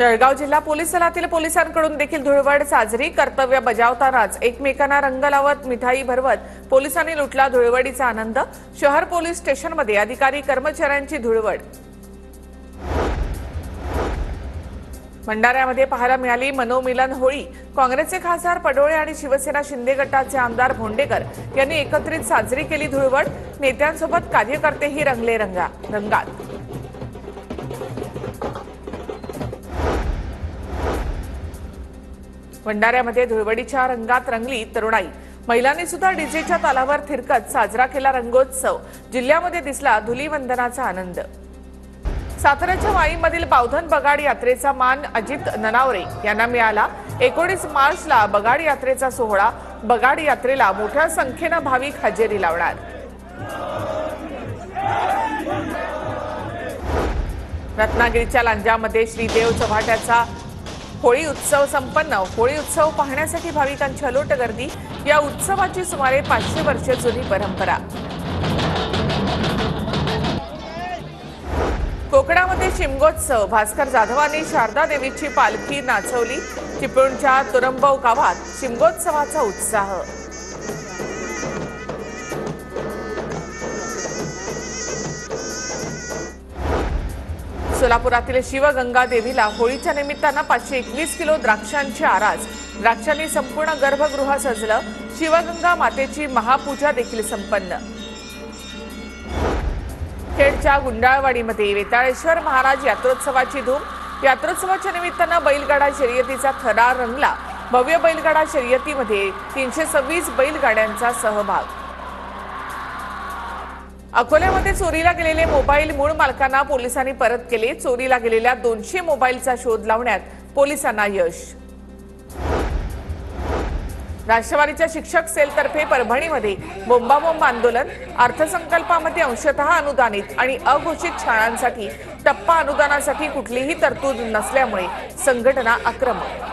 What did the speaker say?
जळगाव जिल्हा पोलीस दलातील पोलिसांकडून देखील धुळवड साजरी। कर्तव्य बजावतानाच एकमेकांना रंग लावत मिठाई भरवत पोलिसांनी लुटला धुळवडीचा आनंद। शहर पोलीस स्टेशनमध्ये अधिकारी कर्मचाऱ्यांची धुळवड। भंडाऱ्यामध्ये पाहायला मिळाली मनोमिलन होळी। काँग्रेसचे खासदार पडोळे आणि शिवसेना शिंदे गटाचे आमदार भोंडेकर यांनी एकत्रित साजरी केली धुळवड। नेत्यांसोबत कार्यकर्तेही रंगले रंगात। भंडाऱ्यामध्ये धुळवडीच्या रंगात रंगली तरुणाई। महिलांनी सुद्धा डीजेच्या तालावर थिरकत साजरा केला रंगोत्सव। जिल्ह्यामध्ये दिसला धुलीवंदनाचा आनंद। साताऱ्याच्या वाईमधील बावधन बगाड यात्रेचा मान अजित ननावरे यांना मिळाला। 19 मार्चला बगाड यात्रेचा सोहळा। बगाड यात्रेला मोठ्या संख्येने भाविक हजेरी लावणार। रत्नागिरीच्या लांजामध्ये श्रीदेव चव्हाट्याचा होळी उत्सव संपन्न। होळी उत्सव पाहण्यासाठी भाविकांची अलोट गर्दी। या उत्सवाची सुमारे 500 वर्ष जुनी परंपरा। कोकणामध्ये शिमगोत्सव। भास्कर जाधवांनी शारदा देवीची पालखी नाचवली। चिपळूणच्या तुरंबव गावात शिमगोत्सवाचा उत्साह। सोलापुरातील शिवगंगा देवीला होळीच्या निमित्तानं 521 किलो द्राक्षांची आरास। द्राक्षांनी संपूर्ण गर्भगृह सजलं। शिवगंगा मातेची महापूजा देखील संपन्न। खेडच्या गुंडाळवाडीमध्ये वेताळेश्वर महाराज यात्रोत्सवाची धूम। यात्रोत्सवाच्या निमित्तानं बैलगाडा शर्यतीचा थरार रंगला। भव्य बैलगाडा शर्यतीमध्ये 326 बैलगाड्यांचा सहभाग। अकोल्यामध्ये चोरीला गेलेले मोबाईल मूळ मालकांना पोलिसांनी परत केले। चोरीला गेलेल्या 200 मोबाईलचा शोध लावण्यात पोलिसांना यश। राष्ट्रवादीच्या शिक्षक सेलतर्फे परभणीमध्ये बोंबाबोंब आंदोलन। अर्थसंकल्पामध्ये अंशतः अनुदानित आणि अघोषित शाळांसाठी टप्पा अनुदानासाठी कुठलीही तरतूद नसल्यामुळे संघटना आक्रमक।